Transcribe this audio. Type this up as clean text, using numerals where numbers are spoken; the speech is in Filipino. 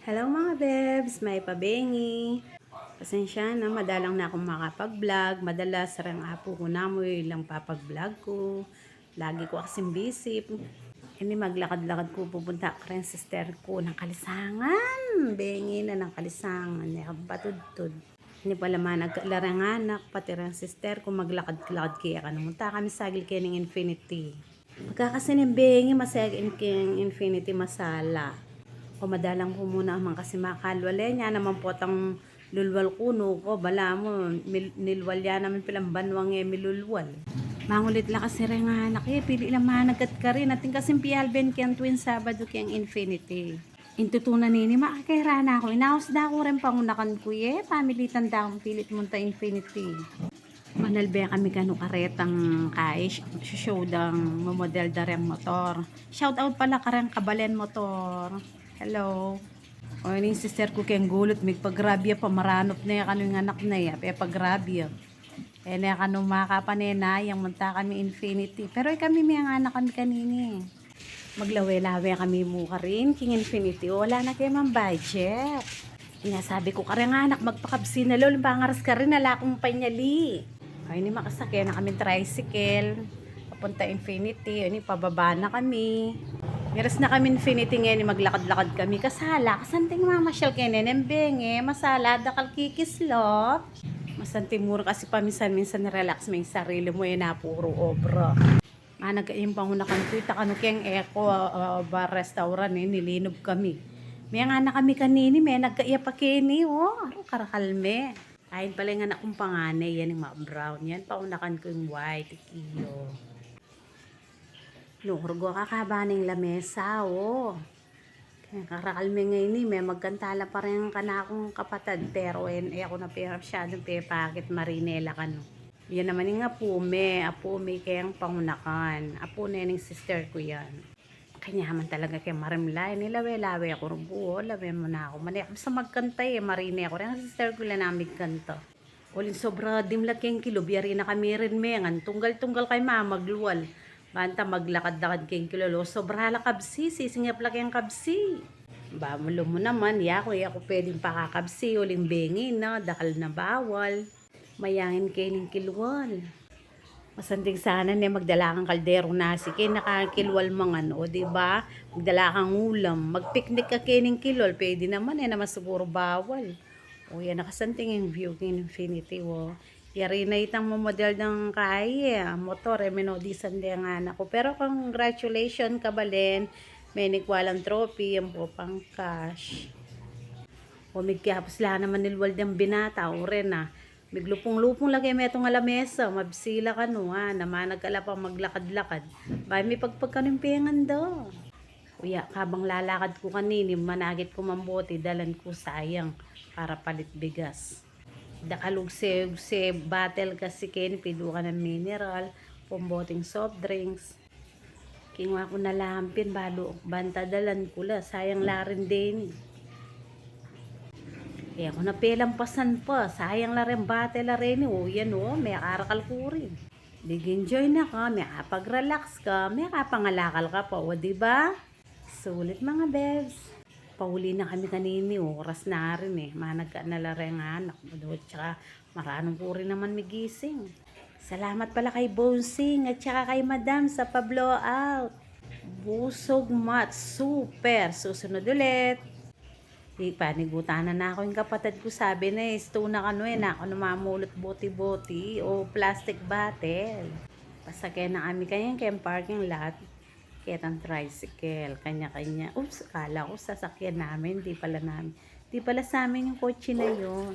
Hello mga bebs, may pabengi. Pasensya na, madalang na akong makapag-vlog. Madalas sarang apo ko na mo ilang papag-vlog ko. Lagi ko kasing busy. Ini maglakad-lakad ko pupunta ka rin sister ko ng Kalisangan. Bengi na ng Kalisangan. Patudtud. Hindi pala nagkalarang anak, pati rin sister ko maglakad-lakad kaya kanumunta kami sagil kaya ng Infinity. Pagkakasin bengi masayag Infinity masala. Madalang po muna man kasi makalwala niya naman po tang lulwal kuno ko bala mo nilwal ya namin pilang banwang milulwal mangulit la kasi rin nga anak pili lang managat ka rin ating kasing pialben kayang tuwing Sabado kayang Infinity intutunan nini makakairana ako inaos da ko rin pangunakan ko pamilitan da akong pilit munta Infinity manalbe kami kanu karetang kaish show dang model dareng motor shout out pala karang kabalen motor. Hello. O yung sister ko kayang gulot, may paggrabya pa, maranop na yan, yung anak na yan, paggrabya. Eh, na kanu makapanena, yung munta kami Infinity. Pero kami may anak kami kanini. Maglawe-lawe kami muka rin, king Infinity. Wala na kayo mang budget. Sabi ko, karang anak, magpakabsi na lol, pangaras ka rin, nala akong panyali. Ay, ni makasakyan na kami tricycle. Papunta Infinity, ay, pababa na kami. Miras na kami Infinity ngayon, maglakad-lakad kami. Kasala, kasanting mamasyal kayo nenembeng masala, dakal kikislop. Masanting mura kasi paminsan-minsan relax may sarili mo na puro obra. Nagayong pangunakan ko, itakano kayang eco bar restaurant nilinob kami. May nga na kami kanini, may nagkaiya pa kini, karakalme. Ayun pala yung anak kong panganay, yan yung mga brown, yan paunakan ko yung white, iyo. Lurgo kakabaning lamesa, Kaya karakalme ngayon may magkantala pa rin ka na akong kapatid. Pero ako na masyadong pakit marinela ka no. Yan naman yung apume kayang pangunakan. Apo na yung sister ko yan. Kanyaman talaga kay marimlay. Nilawe-lawe ako rubo, lawe mo na ako. Mani ako sa magkantay marine ako. Yung sister ko lang namin kanta. Uling sobra dimlag kayang kilo. Biyari na kami rin mengan. Tunggal-tunggal kay mamagluwal. Banta maglakad-lakad kayong kilolo. Sobrala kabsi. Sisingap lang kayong kabsi. Bamulo mo naman. Ako pwedeng pakakabsi. Uling bengin na. Dakal na bawal. Mayangin kayo ng kilwal. Masanting sana niya magdala kang kaldero nasi. Kaya nakakilwal mga diba? Magdala kang ulam. Magpiknik ka kayo ng kilol. Pwede naman naman siguro bawal. Yan nakasanting yung view ng Infinity. Yari na itang model ng kaya, motor, minodisan din ang anak ko. Pero congratulations, kabalen, may nikwalang trophy, yung po pang cash. Migkapos lang naman nilwal ng binata, rin Miglupong-lupong lagi may itong alamesa, mabsila ka naman nagkala pang maglakad-lakad. May pagpagkanimpengan do. Habang lalakad ko kanini, managit ko mambote, dalan ko sayang para palit bigas. Dakalugse battle kasi ken pido ka ng mineral pamboting soft drinks kingwa ko nalampin balo banta dalan kula sayang larin din ako na pelampasan pa sayang la rin battle la rin yan may arakal ko rin enjoy na ka may kapag-relax ka may kapangalakal ka pa diba sulit mga bebs. Pauli na kami kanini, oras na rin managka na lareng anak mo tsaka maranong po rin naman migising. Salamat pala kay Bonsing at tsaka kay Madam sa pa-blow out. Busog mat, super. Susunod ulit. Panigutan na ako yung kapatid ko sabi na sto na ako namamulot boti-boti o plastic bottle. Pasakyan na kami kayang parking lot. Ketang tricycle, kanya-kanya. Oops, kala ko sasakyan namin, di pala sa amin yung kotse na yun.